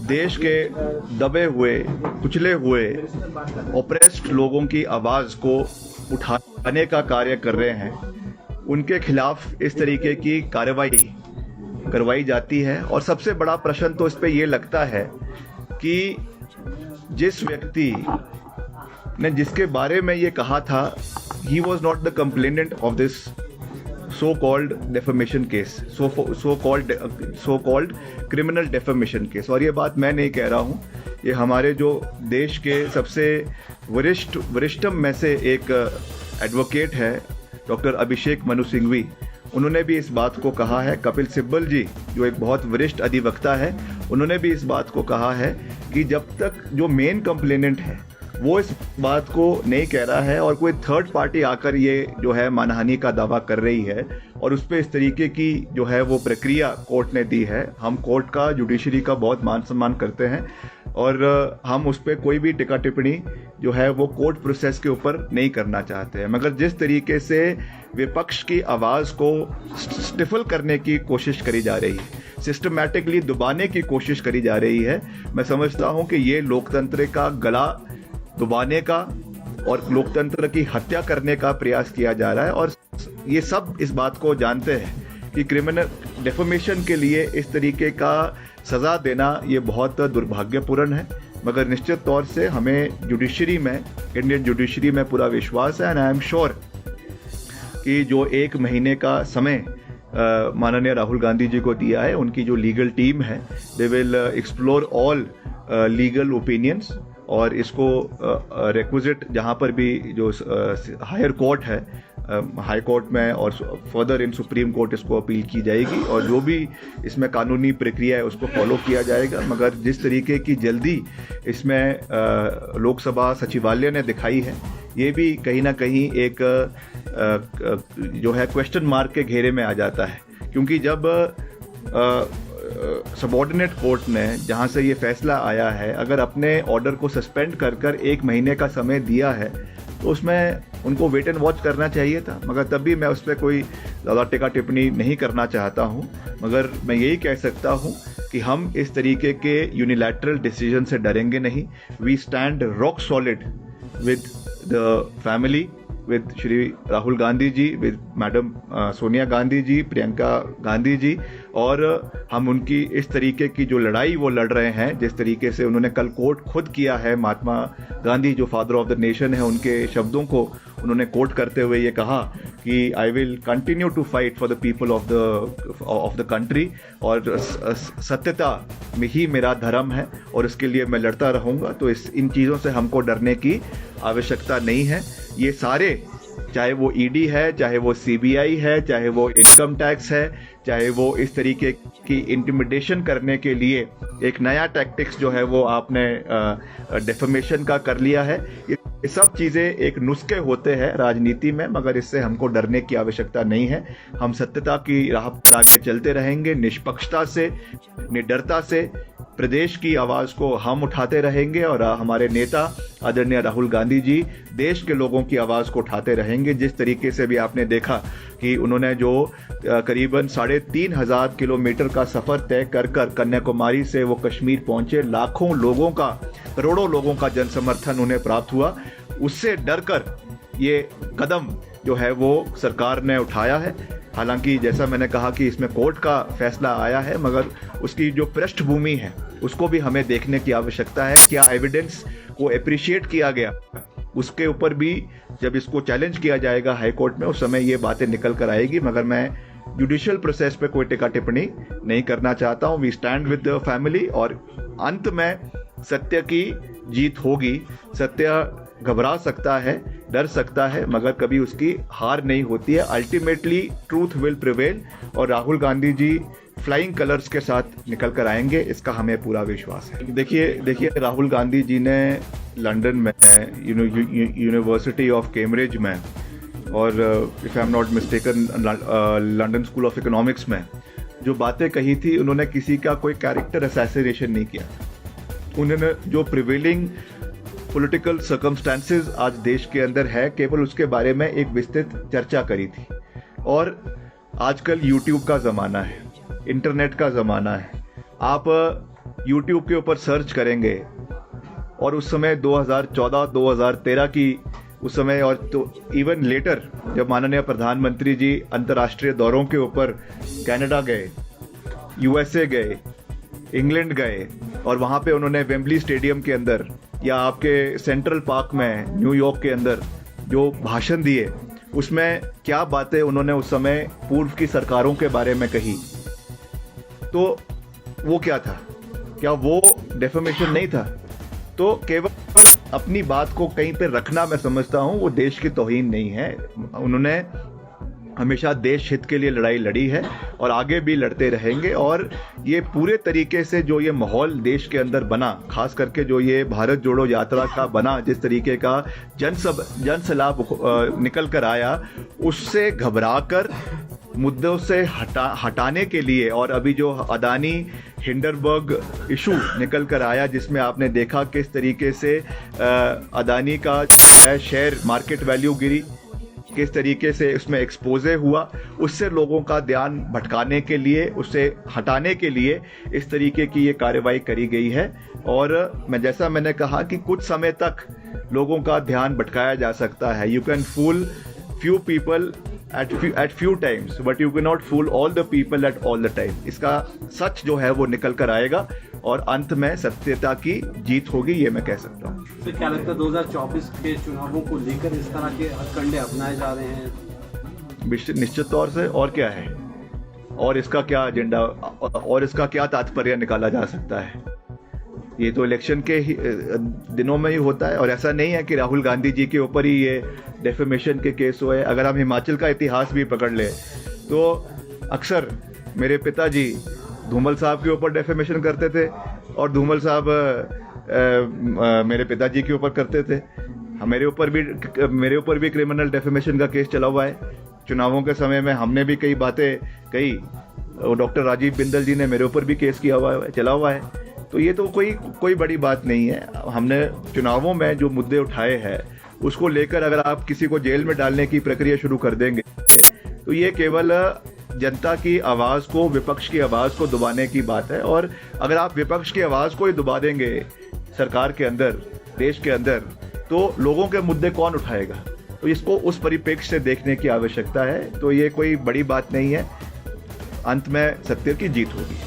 देश के दबे हुए, कुचले हुए, ओप्रेस्ड लोगों की आवाज़ को उठाने का कार्य कर रहे हैं, उनके खिलाफ इस तरीके की कार्रवाई करवाई जाती है। और सबसे बड़ा प्रश्न तो इस पे ये लगता है कि जिस व्यक्ति ने जिसके बारे में ये कहा था, he was not the complainant of this so called defamation case, so called criminal defamation case। और ये बात मैं नहीं कह रहा हूँ, ये हमारे जो देश के सबसे वरिष्ठतम में से एक एडवोकेट है डॉक्टर अभिषेक मनु सिंघवी, उन्होंने भी इस बात को कहा है। कपिल सिब्बल जी जो एक बहुत वरिष्ठ अधिवक्ता है, उन्होंने भी इस बात को कहा है कि जब तक जो मेन कंप्लेनेंट है वो इस बात को नहीं कह रहा है और कोई थर्ड पार्टी आकर ये जो है मानहानि का दावा कर रही है और उस पर इस तरीके की जो है वो प्रक्रिया कोर्ट ने दी है। हम कोर्ट का, जुडिशरी का बहुत मान सम्मान करते हैं और हम उस पर कोई भी टिक्का टिप्पणी जो है वो कोर्ट प्रोसेस के ऊपर नहीं करना चाहते हैं। मगर जिस तरीके से विपक्ष की आवाज़ को स्टिफल करने की कोशिश करी जा रही है, सिस्टमैटिकली दबाने की कोशिश करी जा रही है, मैं समझता हूँ कि ये लोकतंत्र का गला दबाने का और लोकतंत्र की हत्या करने का प्रयास किया जा रहा है। और ये सब इस बात को जानते हैं कि क्रिमिनल डेफेमेशन के लिए इस तरीके का सज़ा देना ये बहुत दुर्भाग्यपूर्ण है। मगर निश्चित तौर से हमें जुडिशरी में, इंडियन जुडिशरी में पूरा विश्वास है एंड आई एम श्योर कि जो 1 महीने का समय माननीय राहुल गांधी जी को दिया है, उनकी जो लीगल टीम है, they will explore all legal opinions और इसको रिक्विजिट जहाँ पर भी जो हायर कोर्ट है, हाई कोर्ट में और फर्दर इन सुप्रीम कोर्ट इसको अपील की जाएगी और जो भी इसमें कानूनी प्रक्रिया है उसको फॉलो किया जाएगा। मगर जिस तरीके की जल्दी इसमें लोकसभा सचिवालय ने दिखाई है, ये भी कहीं ना कहीं एक जो है क्वेश्चन मार्क के घेरे में आ जाता है। क्योंकि जब सबऑर्डिनेट कोर्ट ने जहां से ये फैसला आया है, अगर अपने ऑर्डर को सस्पेंड कर 1 महीने का समय दिया है तो उसमें उनको वेट एंड वॉच करना चाहिए था। मगर तब भी मैं उस पर कोई ज़्यादा टिक्का टिप्पणी नहीं करना चाहता हूं। मगर मैं यही कह सकता हूं कि हम इस तरीके के यूनिलैटरल डिसीजन से डरेंगे नहीं। We stand rock solid with the family, with Shri Rahul Gandhi ji, with madam Sonia Gandhi ji, Priyanka Gandhi ji, और हम उनकी इस तरीके की जो लड़ाई वो लड़ रहे हैं, जिस तरीके से उन्होंने कल कोट खुद किया है, महात्मा गांधी जो फादर ऑफ द नेशन है, उनके शब्दों को उन्होंने कोट करते हुए ये कहा कि I will continue to fight for the people of the country, और सत्यता में ही मेरा धर्म है और इसके लिए मैं लड़ता रहूंगा। तो इन चीज़ों से हमको डरने की आवश्यकता नहीं है। ये सारे, चाहे वो ईडी है, चाहे वो सीबीआई है, चाहे वो इनकम टैक्स है, चाहे वो इस तरीके की इंटिमिडेशन करने के लिए एक नया टैक्टिक्स जो है वो आपने डेफेमेशन का कर लिया है, ये सब चीज़ें एक नुस्खे होते हैं राजनीति में। मगर इससे हमको डरने की आवश्यकता नहीं है। हम सत्यता की राह पर आगे चलते रहेंगे, निष्पक्षता से, निडरता से प्रदेश की आवाज़ को हम उठाते रहेंगे और हमारे नेता आदरणीय राहुल गांधी जी देश के लोगों की आवाज़ को उठाते रहेंगे। जिस तरीके से भी आपने देखा कि उन्होंने जो करीबन 3,500 किलोमीटर का सफ़र तय कर कन्याकुमारी से वो कश्मीर पहुंचे, लाखों लोगों का, करोड़ों लोगों का जन समर्थन उन्हें प्राप्त हुआ, उससे डरकर ये कदम जो है वो सरकार ने उठाया है। हालांकि जैसा मैंने कहा कि इसमें कोर्ट का फैसला आया है, मगर उसकी जो पृष्ठभूमि है उसको भी हमें देखने की आवश्यकता है। क्या एविडेंस को एप्रिशिएट किया गया, उसके ऊपर भी जब इसको चैलेंज किया जाएगा हाई कोर्ट में, उस समय ये बातें निकल कर आएगी। मगर मैं जुडिशियल प्रोसेस पे कोई टिक्का टिप्पणी नहीं करना चाहता हूँ। We stand with the family और अंत में सत्य की जीत होगी। सत्य घबरा सकता है, डर सकता है, मगर कभी उसकी हार नहीं होती है। अल्टीमेटली ट्रूथ विल प्रिवेल और राहुल गांधी जी फ्लाइंग कलर्स के साथ निकल कर आएंगे, इसका हमें पूरा विश्वास है। देखिए राहुल गांधी जी ने लंदन में, यूनिवर्सिटी ऑफ कैम्ब्रिज में, और if I am not mistaken London school of economics में जो बातें कही थी, उन्होंने किसी का कोई कैरेक्टर असैसिनेशन नहीं किया। उन्होंने जो प्रिवेलिंग पॉलिटिकल सर्कमस्टेंसेस आज देश के अंदर है, केवल उसके बारे में एक विस्तृत चर्चा करी थी। और आजकल यूट्यूब का ज़माना है, इंटरनेट का ज़माना है। आप YouTube के ऊपर सर्च करेंगे और उस समय 2014-2013 की उस समय, और तो इवन लेटर जब माननीय प्रधानमंत्री जी अंतर्राष्ट्रीय दौरों के ऊपर कनाडा गए, USA गए, इंग्लैंड गए और वहाँ पे उन्होंने वेम्बली स्टेडियम के अंदर या आपके सेंट्रल पार्क में न्यूयॉर्क के अंदर जो भाषण दिए, उसमें क्या बातें उन्होंने उस समय पूर्व की सरकारों के बारे में कही, तो वो क्या था? क्या वो डेफेमेशन नहीं था? तो केवल अपनी बात को कहीं पे रखना, मैं समझता हूँ वो देश की तौहीन नहीं है। उन्होंने हमेशा देश हित के लिए लड़ाई लड़ी है और आगे भी लड़ते रहेंगे। और ये पूरे तरीके से जो ये माहौल देश के अंदर बना, खास करके जो ये भारत जोड़ो यात्रा का बना, जिस तरीके का जन सलाह निकल कर आया, उससे घबराकर मुद्दों से हटाने के लिए, और अभी जो अदानी हिंडनबर्ग इशू निकल कर आया, जिसमें आपने देखा किस तरीके से अदानी का शेयर मार्केट वैल्यू गिरी, किस तरीके से उसमें एक्सपोजे हुआ, उससे लोगों का ध्यान भटकाने के लिए, उससे हटाने के लिए इस तरीके की ये कार्रवाई करी गई है। और जैसा मैंने कहा कि कुछ समय तक लोगों का ध्यान भटकाया जा सकता है। You can fool few people at few times, but you cannot fool all the people at all the time। इसका सच जो है वो निकल कर आएगा और अंत में सत्यता की जीत होगी, ये मैं कह सकता हूँ। तो क्या लगता है 2024 के चुनावों को लेकर इस तरह के हथकंडे अपनाए जा रहे हैं? निश्चित तौर से। और क्या है, और इसका क्या एजेंडा और इसका क्या तात्पर्य निकाला जा सकता है? ये तो इलेक्शन के ही दिनों में ही होता है। और ऐसा नहीं है कि राहुल गांधी जी के ऊपर ही ये डेफेमेशन के केस हुए। अगर हम हिमाचल का इतिहास भी पकड़ ले तो अक्सर मेरे पिताजी धूमल साहब के ऊपर डेफेमेशन करते थे और धूमल साहब मेरे पिताजी के ऊपर करते थे। मेरे ऊपर भी क्रिमिनल डेफेमेशन का केस चला हुआ है। चुनावों के समय में हमने भी कई बातें कही, डॉक्टर राजीव बिंदल जी ने मेरे ऊपर भी केस चला हुआ है। तो ये तो कोई बड़ी बात नहीं है। हमने चुनावों में जो मुद्दे उठाए हैं उसको लेकर अगर आप किसी को जेल में डालने की प्रक्रिया शुरू कर देंगे तो ये केवल जनता की आवाज़ को, विपक्ष की आवाज़ को दबाने की बात है। और अगर आप विपक्ष की आवाज़ को ही दबा देंगे सरकार के अंदर, देश के अंदर, तो लोगों के मुद्दे कौन उठाएगा? तो इसको उस परिप्रेक्ष्य से देखने की आवश्यकता है। तो ये कोई बड़ी बात नहीं है। अंत में सत्य की जीत होगी।